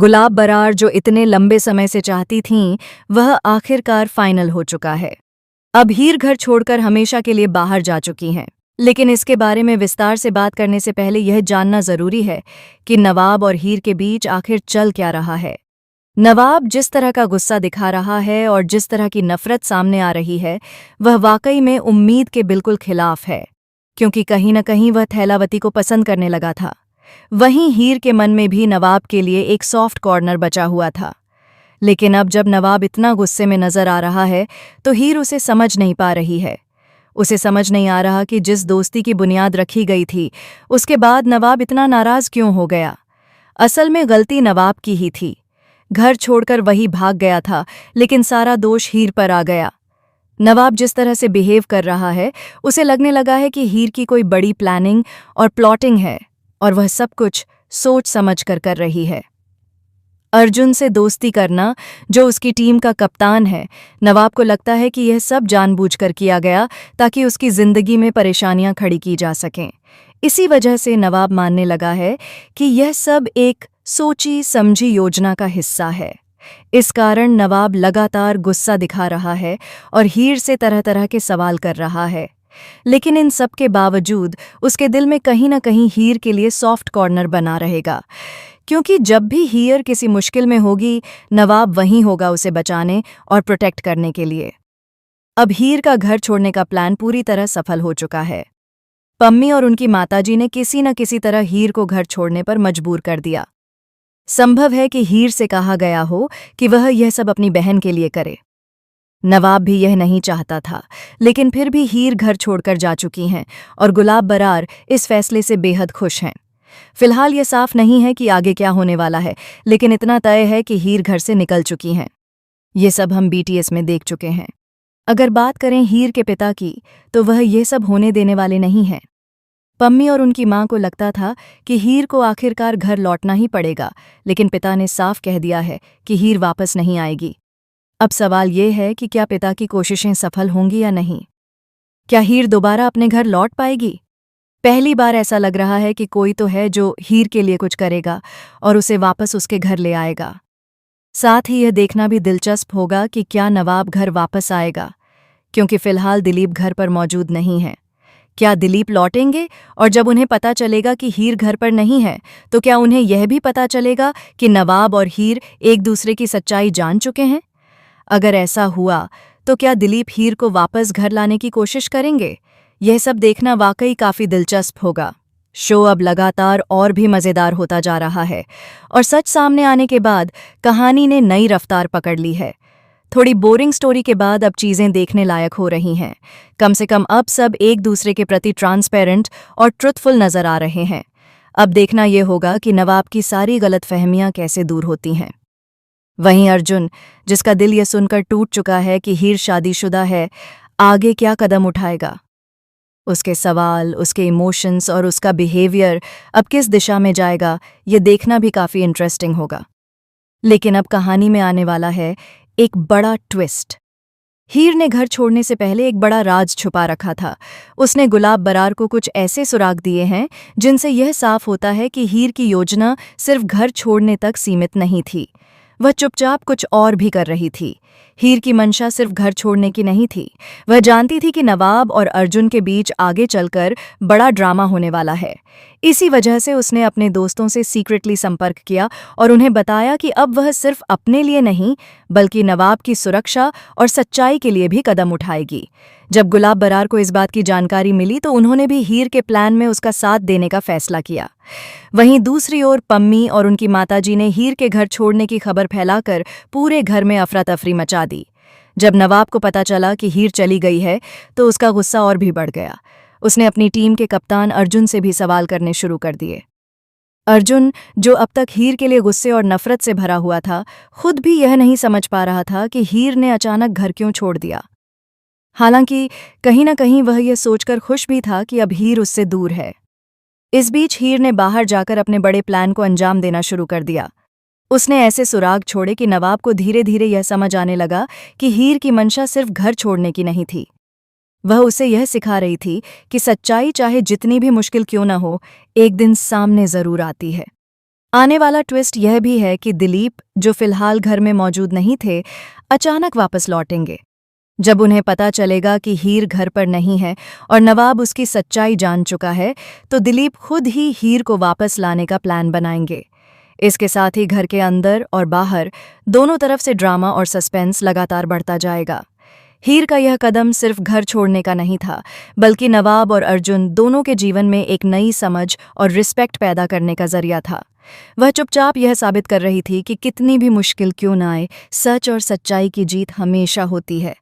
गुलाब बरार जो इतने लंबे समय से चाहती थीं, वह आखिरकार फाइनल हो चुका है। अब हीर घर छोड़कर हमेशा के लिए बाहर जा चुकी हैं। लेकिन इसके बारे में विस्तार से बात करने से पहले यह जानना जरूरी है कि नवाब और हीर के बीच आखिर चल क्या रहा है। नवाब जिस तरह का गुस्सा दिखा रहा है और जिस तरह की नफरत सामने आ रही है, वह वाकई में उम्मीद के बिल्कुल खिलाफ है, क्योंकि कहीं न कहीं वह थैलावती को पसंद करने लगा था। वहीं हीर के मन में भी नवाब के लिए एक सॉफ्ट कॉर्नर बचा हुआ था। लेकिन अब जब नवाब इतना गुस्से में नजर आ रहा है, तो हीर उसे समझ नहीं पा रही है। उसे समझ नहीं आ रहा कि जिस दोस्ती की बुनियाद रखी गई थी, उसके बाद नवाब इतना नाराज क्यों हो गया। असल में गलती नवाब की ही थी। घर छोड़कर वही भाग गया था, लेकिन सारा दोष हीर पर आ गया। नवाब जिस तरह से बिहेव कर रहा है, उसे लगने लगा है कि हीर की कोई बड़ी प्लानिंग और प्लॉटिंग है, और वह सब कुछ सोच समझ कर रही है। अर्जुन से दोस्ती करना, जो उसकी टीम का कप्तान है, नवाब को लगता है कि यह सब जानबूझकर किया गया ताकि उसकी जिंदगी में परेशानियां खड़ी की जा सकें। इसी वजह से नवाब मानने लगा है कि यह सब एक सोची समझी योजना का हिस्सा है। इस कारण नवाब लगातार गुस्सा दिखा रहा है और हीर से तरह तरह के सवाल कर रहा है। लेकिन इन सब के बावजूद उसके दिल में कहीं न कहीं हीर के लिए सॉफ्ट कॉर्नर बना रहेगा, क्योंकि जब भी हीर किसी मुश्किल में होगी, नवाब वहीं होगा उसे बचाने और प्रोटेक्ट करने के लिए। अब हीर का घर छोड़ने का प्लान पूरी तरह सफल हो चुका है। पम्मी और उनकी माताजी ने किसी न किसी तरह हीर को घर छोड़ने पर मजबूर कर दिया। संभव है कि हीर से कहा गया हो कि वह यह सब अपनी बहन के लिए करे। नवाब भी यह नहीं चाहता था, लेकिन फिर भी हीर घर छोड़कर जा चुकी हैं और गुलाब बरार इस फैसले से बेहद खुश हैं। फिलहाल ये साफ नहीं है कि आगे क्या होने वाला है, लेकिन इतना तय है कि हीर घर से निकल चुकी हैं। ये सब हम बीटीएस में देख चुके हैं। अगर बात करें हीर के पिता की, तो वह ये सब होने देने वाले नहीं हैं। पम्मी और उनकी मां को लगता था कि हीर को आखिरकार घर लौटना ही पड़ेगा, लेकिन पिता ने साफ कह दिया है कि हीर वापस नहीं आएगी। अब सवाल ये है कि क्या पिता की कोशिशें सफल होंगी या नहीं। क्या हीर दोबारा अपने घर लौट पाएगी? पहली बार ऐसा लग रहा है कि कोई तो है जो हीर के लिए कुछ करेगा और उसे वापस उसके घर ले आएगा। साथ ही यह देखना भी दिलचस्प होगा कि क्या नवाब घर वापस आएगा, क्योंकि फिलहाल दिलीप घर पर मौजूद नहीं है। क्या दिलीप लौटेंगे और जब उन्हें पता चलेगा कि हीर घर पर नहीं है, तो क्या उन्हें यह भी पता चलेगा कि नवाब और हीर एक दूसरे की सच्चाई जान चुके हैं? अगर ऐसा हुआ, तो क्या दिलीप हीर को वापस घर लाने की कोशिश करेंगे? यह सब देखना वाकई काफी दिलचस्प होगा। शो अब लगातार और भी मजेदार होता जा रहा है और सच सामने आने के बाद कहानी ने नई रफ्तार पकड़ ली है। थोड़ी बोरिंग स्टोरी के बाद अब चीजें देखने लायक हो रही हैं। कम से कम अब सब एक दूसरे के प्रति ट्रांसपेरेंट और ट्रुथफुल नजर आ रहे हैं। अब देखना यह होगा कि नवाब की सारी गलतफहमियां कैसे दूर होती हैं। वहीं अर्जुन, जिसका दिल यह सुनकर टूट चुका है कि हीर शादीशुदा है, आगे क्या कदम उठाएगा। उसके सवाल, उसके इमोशंस और उसका बिहेवियर अब किस दिशा में जाएगा, ये देखना भी काफी इंटरेस्टिंग होगा। लेकिन अब कहानी में आने वाला है एक बड़ा ट्विस्ट। हीर ने घर छोड़ने से पहले एक बड़ा राज छुपा रखा था। उसने गुलाब बरार को कुछ ऐसे सुराग दिए हैं जिनसे यह साफ होता है कि हीर की योजना सिर्फ घर छोड़ने तक सीमित नहीं थी। वह चुपचाप कुछ और भी कर रही थी। हीर की मंशा सिर्फ घर छोड़ने की नहीं थी। वह जानती थी कि नवाब और अर्जुन के बीच आगे चलकर बड़ा ड्रामा होने वाला है। इसी वजह से उसने अपने दोस्तों से सीक्रेटली संपर्क किया और उन्हें बताया कि अब वह सिर्फ अपने लिए नहीं, बल्कि नवाब की सुरक्षा और सच्चाई के लिए भी कदम उठाएगी। जब गुलाब बरार को इस बात की जानकारी मिली, तो उन्होंने भी हीर के प्लान में उसका साथ देने का फैसला किया। वहीं दूसरी ओर पम्मी और उनकी माताजी ने हीर के घर छोड़ने की खबर फैलाकर पूरे घर में अफरा तफरी मचा दी। जब नवाब को पता चला कि हीर चली गई है, तो उसका गुस्सा और भी बढ़ गया। उसने अपनी टीम के कप्तान अर्जुन से भी सवाल करने शुरू कर दिए। अर्जुन, जो अब तक हीर के लिए गुस्से और नफरत से भरा हुआ था, खुद भी यह नहीं समझ पा रहा था कि हीर ने अचानक घर क्यों छोड़ दिया। हालांकि कहीं न कहीं वह यह सोचकर खुश भी था कि अब हीर उससे दूर है। इस बीच हीर ने बाहर जाकर अपने बड़े प्लान को अंजाम देना शुरू कर दिया। उसने ऐसे सुराग छोड़े कि नवाब को धीरे धीरे यह समझ आने लगा कि हीर की मंशा सिर्फ घर छोड़ने की नहीं थी। वह उसे यह सिखा रही थी कि सच्चाई चाहे जितनी भी मुश्किल क्यों न हो, एक दिन सामने जरूर आती है। आने वाला ट्विस्ट यह भी है कि दिलीप, जो फिलहाल घर में मौजूद नहीं थे, अचानक वापस लौटेंगे। जब उन्हें पता चलेगा कि हीर घर पर नहीं है और नवाब उसकी सच्चाई जान चुका है, तो दिलीप खुद ही हीर को वापस लाने का प्लान बनाएंगे। इसके साथ ही घर के अंदर और बाहर दोनों तरफ से ड्रामा और सस्पेंस लगातार बढ़ता जाएगा। हीर का यह कदम सिर्फ घर छोड़ने का नहीं था, बल्कि नवाब और अर्जुन दोनों के जीवन में एक नई समझ और रिस्पेक्ट पैदा करने का जरिया था। वह चुपचाप यह साबित कर रही थी कि कितनी भी मुश्किल क्यों न आए, सच और सच्चाई की जीत हमेशा होती है।